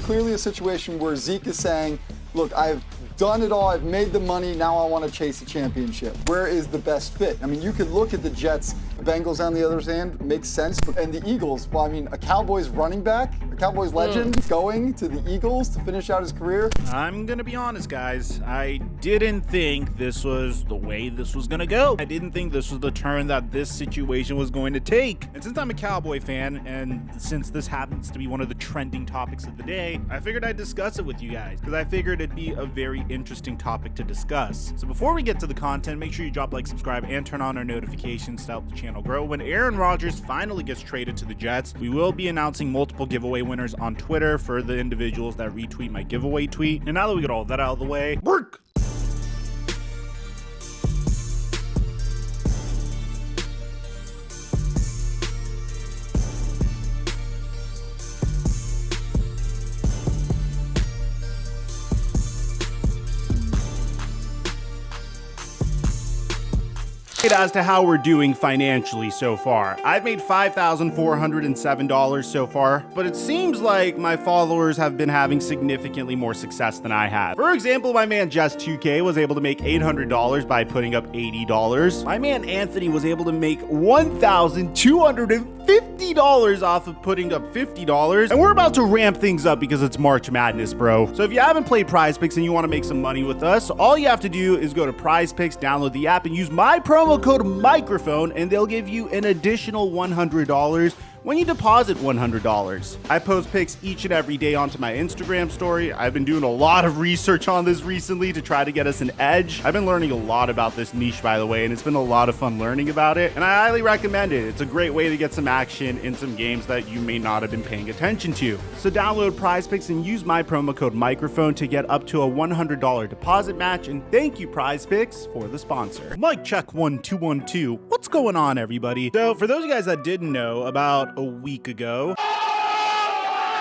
clearly a situation where Zeke is saying, look, I've done it all, I've made the money, now I want to chase a championship. Where is the best fit? I mean, you could look at the Jets, the Bengals on the other hand, makes sense, and the Eagles, well, I mean, a Cowboys running back, a Cowboys legend, going to the Eagles to finish out his career. I'm gonna be honest, guys, I didn't think this was the way this was gonna go. I didn't think this was the turn that this situation was going to take. And since I'm a Cowboy fan, and since this happens to be one of the trending topics of the day, I figured I'd discuss it with you guys, because I figured it'd be a very interesting topic to discuss. So before we get to the content, make sure you drop like, subscribe, and turn on our notifications to help the channel grow. When Aaron Rodgers finally gets traded to the Jets, we will be announcing multiple giveaway winners on Twitter for the individuals that retweet my giveaway tweet. And now that we get all that out of the way, work! As to how we're doing financially so far. I've made $5,407 so far, but it seems like my followers have been having significantly more success than I have. For example, my man Just2K was able to make $800 by putting up $80. My man Anthony was able to make $1,250 off of putting up $50. And we're about to ramp things up because it's March Madness, bro. So if you haven't played Prize Picks and you want to make some money with us, all you have to do is go to Prize Picks, download the app, and use my promo code microphone, and they'll give you an additional $100 when you deposit $100. I post pics each and every day onto my Instagram story. I've been doing a lot of research on this recently to try to get us an edge. I've been learning a lot about this niche, by the way, and it's been a lot of fun learning about it, and I highly recommend it. It's a great way to get some action in some games that you may not have been paying attention to. So download Prize Picks and use my promo code microphone to get up to a $100 deposit match, and thank you, Prize Picks, for the sponsor. Mic check 1 2 1 2. What's going on, everybody? So for those of you guys that didn't know, about a week ago,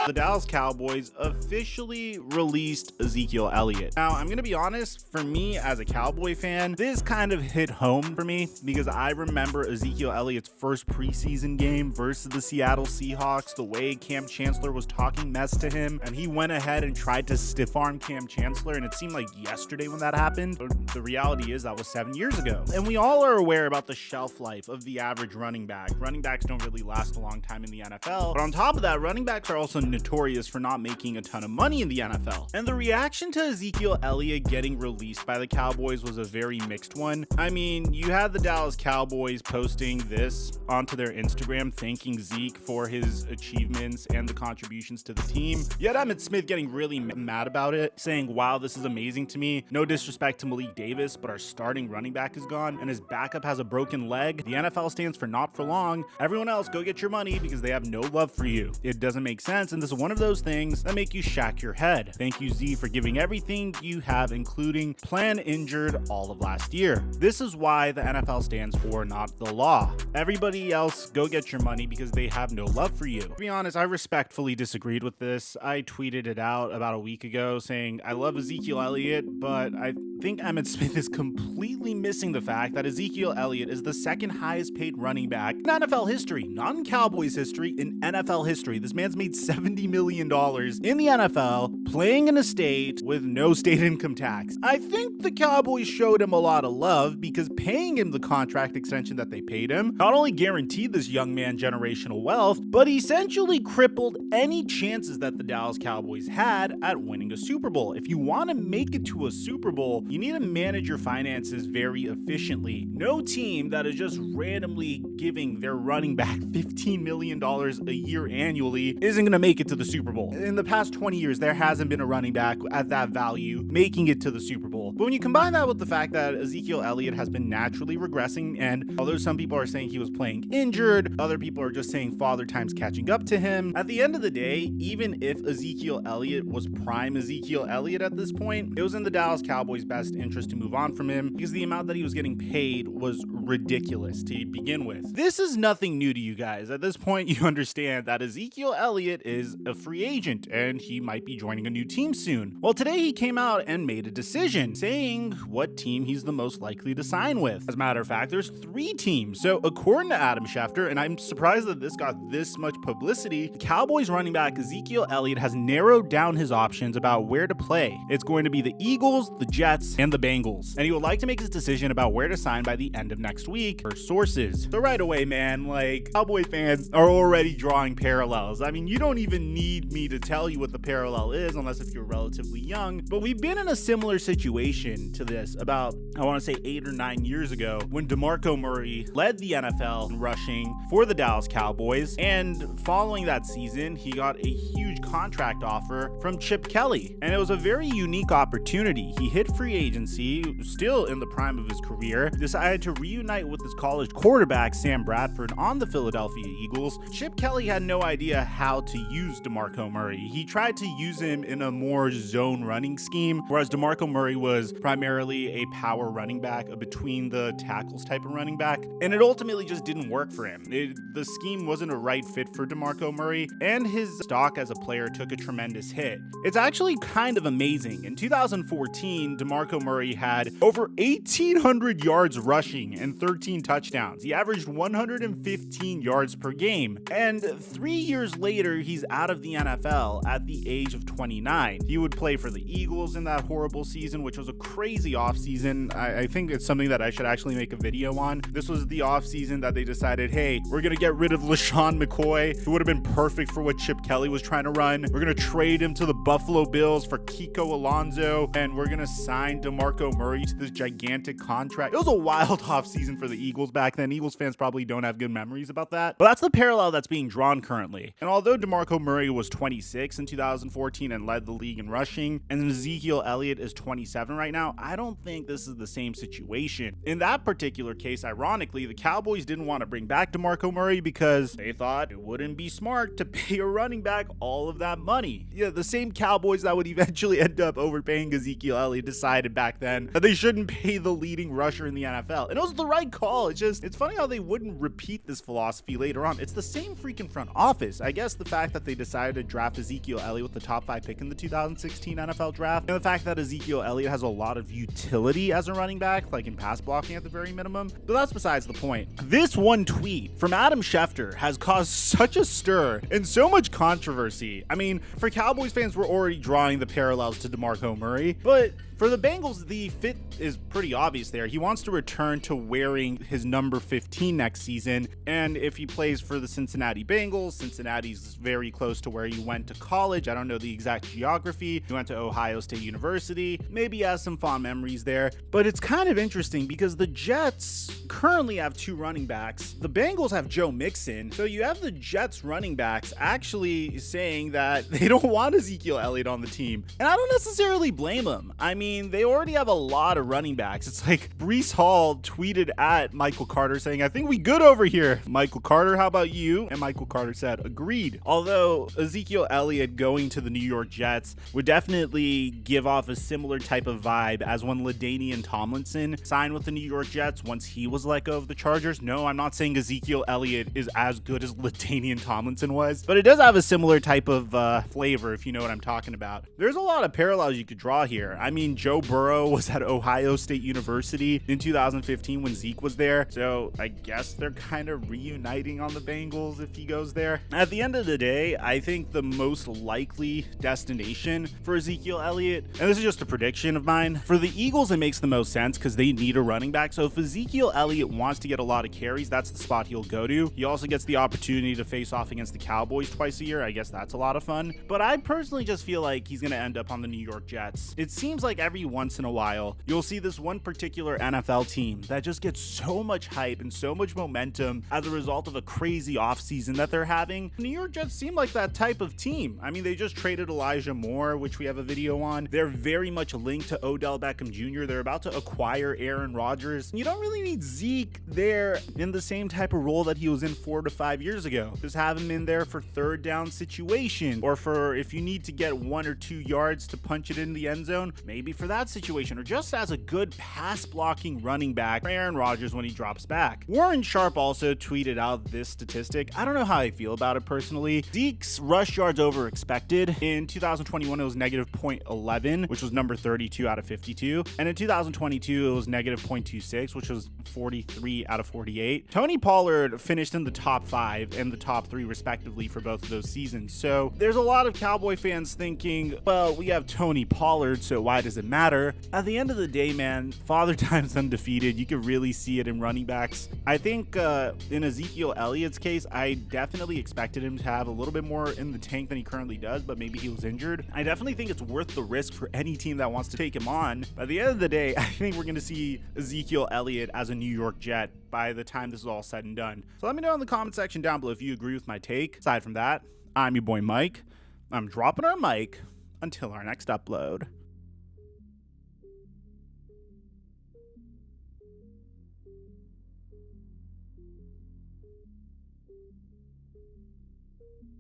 the Dallas Cowboys officially released Ezekiel Elliott. Now, I'm gonna be honest, for me as a Cowboy fan, this kind of hit home for me because I remember Ezekiel Elliott's first preseason game versus the Seattle Seahawks, the way Cam Chancellor was talking mess to him, and he went ahead and tried to stiff arm Cam Chancellor, and it seemed like yesterday when that happened. But the reality is that was 7 years ago. And we all are aware about the shelf life of the average running back. Running backs don't really last a long time in the NFL, but on top of that, running backs are also notorious for not making a ton of money in the NFL. And the reaction to Ezekiel Elliott getting released by the Cowboys was a very mixed one. I mean, you had the Dallas Cowboys posting this onto their Instagram, thanking Zeke for his achievements and the contributions to the team. You had Emmitt Smith getting really mad about it, saying, wow, this is amazing to me. No disrespect to Malik Davis, but our starting running back is gone and his backup has a broken leg. The NFL stands for not for long. Everyone else, go get your money because they have no love for you. It doesn't make sense, and this is one of those things that make you shack your head. Thank you, Z, for giving everything you have, including plan injured all of last year. This is why the NFL stands for not the law. Everybody else, go get your money because they have no love for you. To be honest, I respectfully disagreed with this. I tweeted it out about a week ago saying, I love Ezekiel Elliott, but I think Emmitt Smith is completely missing the fact that Ezekiel Elliott is the second highest paid running back in NFL history, not in Cowboys history, in NFL history. This man's made $70 million in the NFL, playing in a state with no state income tax. I think the Cowboys showed him a lot of love because paying him the contract extension that they paid him not only guaranteed this young man generational wealth, but essentially crippled any chances that the Dallas Cowboys had at winning a Super Bowl. If you want to make it to a Super Bowl, you need to manage your finances very efficiently. No team that is just randomly giving their running back $15 million a year annually isn't going to make it to the Super Bowl. In the past 20 years, there hasn't been a running back at that value making it to the Super Bowl. But when you combine that with the fact that Ezekiel Elliott has been naturally regressing, and although some people are saying he was playing injured, other people are just saying father time's catching up to him. At the end of the day, even if Ezekiel Elliott was prime Ezekiel Elliott at this point, it was in the Dallas Cowboys' best interest to move on from him because the amount that he was getting paid was ridiculous to begin with. This is nothing new to you guys. At this point, you understand that Ezekiel Elliott is a free agent and he might be joining a new team soon. Well, today he came out and made a decision saying what team he's the most likely to sign with. As a matter of fact, there's 3 teams. So according to Adam Schefter, and I'm surprised that this got this much publicity, the Cowboys running back Ezekiel Elliott has narrowed down his options about where to play. It's going to be the Eagles, the Jets, and the Bengals. And he would like to make his decision about where to sign by the end of next week, per sources. So right away, man, like, Cowboy fans are already drawing parallels. I mean, you don't even need me to tell you what the parallel is, unless if you're relatively young. But we've been in a similar situation to this about, I want to say 8 or 9 years ago, when DeMarco Murray led the NFL in rushing for the Dallas Cowboys. And following that season, he got a huge contract offer from Chip Kelly. And it was a very unique opportunity. He hit free agency, still in the prime of his career, decided to reunite with his college quarterback, Sam Bradford, on the Philadelphia Eagles. Chip Kelly had no idea how to use DeMarco Murray. He tried to use him in a more zone running scheme, whereas DeMarco Murray was primarily a power running back, a between the tackles type of running back, and it ultimately just didn't work for him. The scheme wasn't a right fit for DeMarco Murray, and his stock as a player took a tremendous hit. It's actually kind of amazing. In 2014, DeMarco Murray had over 1,800 yards rushing and 13 touchdowns. He averaged 115 yards per game, and 3 years later, he's out of the NFL at the age of 29. He would play for the Eagles in that horrible season, which was a crazy offseason. I think it's something that I should actually make a video on. This was the offseason that they decided, hey, we're going to get rid of LaShawn McCoy, who would have been perfect for what Chip Kelly was trying to run. We're going to trade him to the Buffalo Bills for Kiko Alonso, and we're going to sign DeMarco Murray to this gigantic contract. It was a wild offseason for the Eagles back then. Eagles fans probably don't have good memories about that, but that's the parallel that's being drawn currently. And although DeMarco Murray was 26 in 2014 and led the league in rushing, and Ezekiel Elliott is 27 right now, I don't think this is the same situation. In that particular case, ironically, the Cowboys didn't want to bring back DeMarco Murray because they thought it wouldn't be smart to pay a running back all of that money. Yeah, the same Cowboys that would eventually end up overpaying Ezekiel Elliott decided back then that they shouldn't pay the leading rusher in the NFL. And it was the right call. It's funny how they wouldn't repeat this philosophy later on. It's the same freaking front office. I guess the fact that they decided to draft Ezekiel Elliott with the top 5 pick in the 2016 NFL draft, and the fact that Ezekiel Elliott has a lot of utility as a running back, like in pass blocking at the very minimum, but that's besides the point. This one tweet from Adam Schefter has caused such a stir and so much controversy. I mean, for Cowboys fans, we're already drawing the parallels to DeMarco Murray, but for the Bengals, the fit is pretty obvious there. He wants to return to wearing his number 15 next season, and if he plays for the Cincinnati Bengals, Cincinnati's very close to where he went to college. I don't know the exact geography. He went to Ohio State University. Maybe he has some fond memories there, but it's kind of interesting because the Jets currently have 2 running backs. The Bengals have Joe Mixon, so you have the Jets running backs actually saying that they don't want Ezekiel Elliott on the team, and I don't necessarily blame them. I mean, they already have a lot of running backs. It's like Breece Hall tweeted at Michael Carter saying, I think we good over here. Michael Carter, how about you? And Michael Carter said, agreed. Although Ezekiel Elliott going to the New York Jets would definitely give off a similar type of vibe as when LaDainian Tomlinson signed with the New York Jets once he was let go of the Chargers. No, I'm not saying Ezekiel Elliott is as good as LaDainian Tomlinson was, but it does have a similar type of flavor, if you know what I'm talking about. There's a lot of parallels you could draw here. I mean, Joe Burrow was at Ohio State University in 2015 when Zeke was there, so I guess they're kind of reuniting on the Bengals if he goes there. At the end of the day, I think the most likely destination for Ezekiel Elliott, and this is just a prediction of mine, for the Eagles it makes the most sense because they need a running back. So if Ezekiel Elliott wants to get a lot of carries, that's the spot he'll go to. He also gets the opportunity to face off against the Cowboys twice a year. I guess that's a lot of fun, but I personally just feel like he's going to end up on the New York Jets. It seems like every once in a while you'll see this one particular NFL team that just gets so much hype and so much momentum as a result of a crazy offseason that they're having. New York Jets seem like that type of team. I mean, they just traded Elijah Moore, which we have a video on. They're very much linked to Odell Beckham Jr. They're about to acquire Aaron Rodgers. You don't really need Zeke there in the same type of role that he was in 4 to 5 years ago. Just have him in there for third down situation, or for if you need to get 1 or 2 yards to punch it in the end zone, maybe for that situation, or just as a good pass blocking running back for Aaron Rodgers when he drops back. Warren Sharp also tweeted out this statistic. I don't know how I feel about it personally. Zeke's rush yards over expected in 2021, it was negative 0.11, which was number 32 out of 52. And in 2022, it was negative 0.26, which was 43 out of 48. Tony Pollard finished in the top 5 and the top 3 respectively for both of those seasons. So there's a lot of Cowboy fans thinking, well, we have Tony Pollard, so why does it matter? At the end of the day, man, Father Time's undefeated. You can really see it in running backs. I think in Ezekiel Elliott's case, I definitely expected him to have a little bit more in the tank than he currently does, but maybe he was injured. I definitely think it's worth the risk for any team that wants to take him on. By the end of the day, I think we're going to see Ezekiel Elliott as a New York Jet by the time this is all said and done. So let me know in the comment section down below if you agree with my take. Aside from that, I'm your boy Mike. I'm dropping our mic until our next upload.